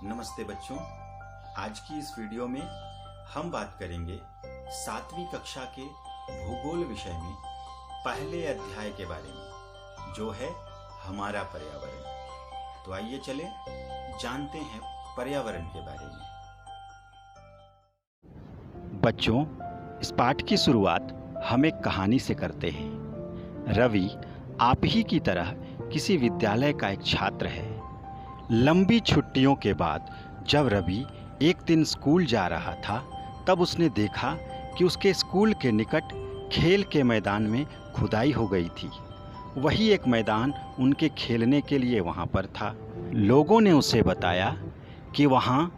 नमस्ते बच्चों, आज की इस वीडियो में हम बात करेंगे 7वीं कक्षा के भूगोल विषय में पहले अध्याय के बारे में, जो है हमारा पर्यावरण। तो आइए चलें जानते हैं पर्यावरण के बारे में। बच्चों, इस पाठ की शुरुआत हम एक कहानी से करते हैं। रवि आप ही की तरह किसी विद्यालय का एक छात्र है। लंबी छुट्टियों के बाद जब रवि एक दिन स्कूल जा रहा था, तब उसने देखा कि उसके स्कूल के निकट खेल के मैदान में खुदाई हो गई थी। वही एक मैदान उनके खेलने के लिए वहाँ पर था। लोगों ने उसे बताया कि वहाँ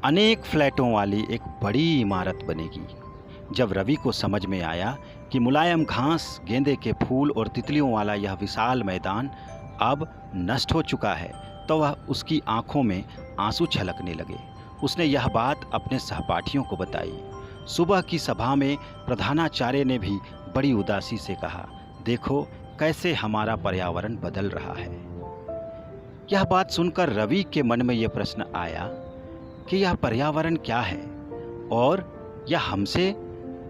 अनेक फ्लैटों वाली एक बड़ी इमारत बनेगी। जब रवि को समझ में आया कि मुलायम घास, गेंदे के फूल और तितलियों वाला यह विशाल मैदान अब नष्ट हो चुका है, तो वह उसकी आंखों में आंसू छलकने लगे। उसने यह बात अपने सहपाठियों को बताई। सुबह की सभा में प्रधानाचार्य ने भी बड़ी उदासी से कहा, देखो कैसे हमारा पर्यावरण बदल रहा है। यह बात सुनकर रवि के मन में यह प्रश्न आया कि यह पर्यावरण क्या है और यह हमसे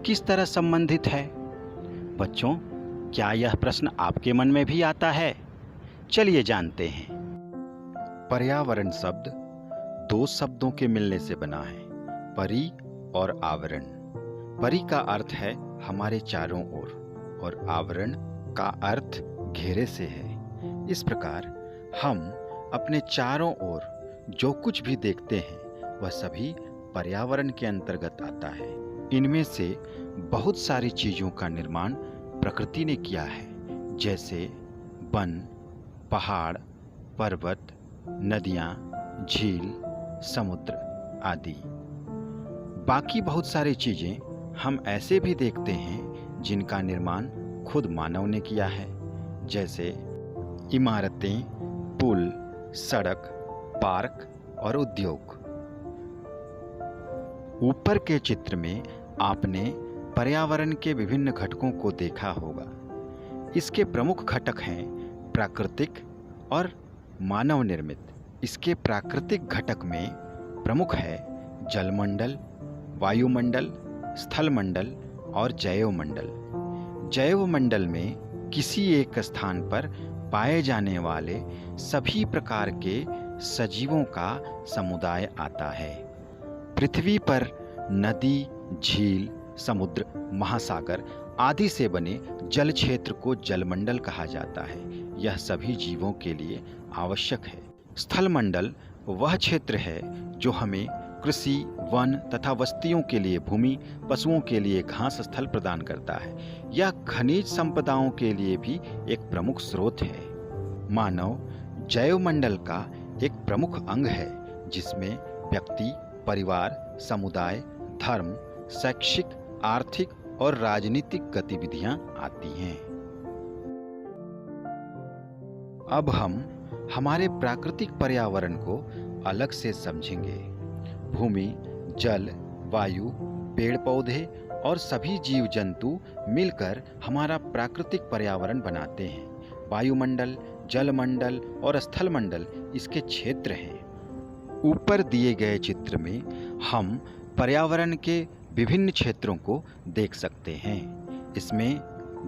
किस तरह संबंधित है। बच्चों, क्या यह प्रश्न आपके मन में भी आता है? चलिए जानते हैं। पर्यावरण शब्द दो शब्दों के मिलने से बना है, परि और आवरण। परि का अर्थ है हमारे चारों ओर और आवरण का अर्थ घेरे से है। इस प्रकार हम अपने चारों ओर जो कुछ भी देखते हैं वह सभी पर्यावरण के अंतर्गत आता है। इनमें से बहुत सारी चीज़ों का निर्माण प्रकृति ने किया है, जैसे वन, पहाड़, पर्वत, नदियाँ, झील, समुद्र आदि। बाकी बहुत सारी चीज़ें हम ऐसे भी देखते हैं जिनका निर्माण खुद मानव ने किया है, जैसे इमारतें, पुल, सड़क, पार्क और उद्योग। ऊपर के चित्र में आपने पर्यावरण के विभिन्न घटकों को देखा होगा। इसके प्रमुख घटक हैं प्राकृतिक और मानव निर्मित। इसके प्राकृतिक घटक में प्रमुख है जलमंडल, वायुमंडल, स्थलमंडल और जैवमंडल। जैवमंडल में किसी एक स्थान पर पाए जाने वाले सभी प्रकार के सजीवों का समुदाय आता है। पृथ्वी पर नदी, झील, समुद्र, महासागर आदि से बने जल क्षेत्र को जलमंडल कहा जाता है। यह सभी जीवों के लिए आवश्यक है। स्थलमंडल वह क्षेत्र है जो हमें कृषि, वन तथा बस्तियों के लिए भूमि, पशुओं के लिए घास स्थल प्रदान करता है। यह खनिज संपदाओं के लिए भी एक प्रमुख स्रोत है। मानव जैवमंडल का एक प्रमुख अंग है, जिसमें व्यक्ति, परिवार, समुदाय, धर्म, शैक्षिक, आर्थिक और राजनीतिक गतिविधियां आती हैं। अब हम हमारे प्राकृतिक पर्यावरण को अलग से समझेंगे। भूमि, जल, वायु, पेड़ पौधे और सभी जीव जंतु मिलकर हमारा प्राकृतिक पर्यावरण बनाते हैं। वायुमंडल, जलमंडल और स्थलमंडल इसके क्षेत्र हैं। ऊपर दिए गए चित्र में हम पर्यावरण के विभिन्न क्षेत्रों को देख सकते हैं। इसमें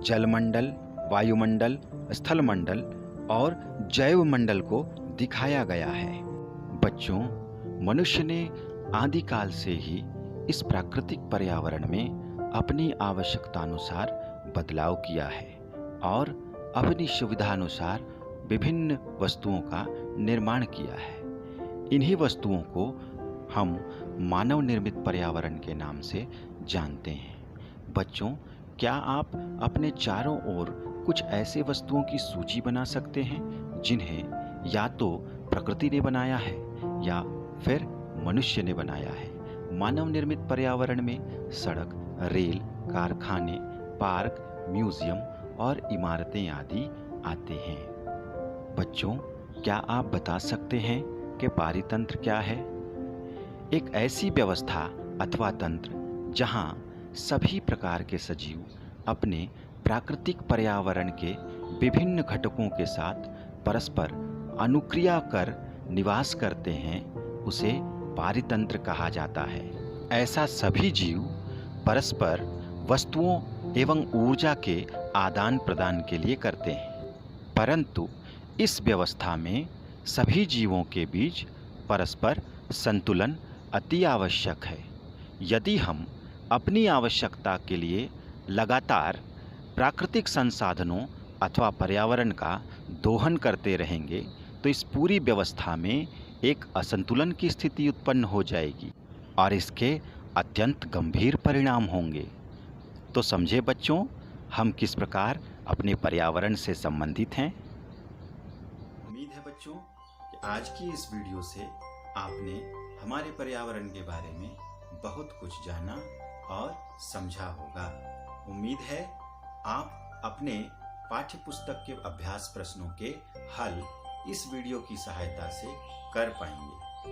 जलमंडल, वायुमंडल, स्थलमंडल और जैवमंडल को दिखाया गया है। बच्चों, मनुष्य ने आदिकाल से ही इस प्राकृतिक पर्यावरण में अपनी आवश्यकतानुसार बदलाव किया है और अपनी सुविधानुसार विभिन्न वस्तुओं का निर्माण किया है। इन्हीं वस्तुओं को हम मानव निर्मित पर्यावरण के नाम से जानते हैं। बच्चों, क्या आप अपने चारों ओर कुछ ऐसे वस्तुओं की सूची बना सकते हैं जिन्हें या तो प्रकृति ने बनाया है या फिर मनुष्य ने बनाया है। मानव निर्मित पर्यावरण में सड़क, रेल, कारखाने, पार्क, म्यूजियम और इमारतें आदि आते हैं। बच्चों, क्या आप बता सकते हैं कि पारितंत्र क्या है? एक ऐसी व्यवस्था अथवा तंत्र जहां सभी प्रकार के सजीव अपने प्राकृतिक पर्यावरण के विभिन्न घटकों के साथ परस्पर अनुक्रिया कर निवास करते हैं उसे पारितंत्र कहा जाता है। ऐसा सभी जीव परस्पर वस्तुओं एवं ऊर्जा के आदान प्रदान के लिए करते हैं, परंतु इस व्यवस्था में सभी जीवों के बीच परस्पर संतुलन अति आवश्यक है। यदि हम अपनी आवश्यकता के लिए लगातार प्राकृतिक संसाधनों अथवा पर्यावरण का दोहन करते रहेंगे तो इस पूरी व्यवस्था में एक असंतुलन की स्थिति उत्पन्न हो जाएगी और इसके अत्यंत गंभीर परिणाम होंगे। तो समझे बच्चों, हम किस प्रकार अपने पर्यावरण से संबंधित हैं। उम्मीद है बच्चों कि आज की इस वीडियो से आपने हमारे पर्यावरण के बारे में बहुत कुछ जाना और समझा होगा। उम्मीद है आप अपने पाठ्य पुस्तक के अभ्यास प्रश्नों के हल इस वीडियो की सहायता से कर पाएंगे।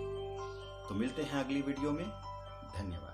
तो मिलते हैं अगली वीडियो में। धन्यवाद।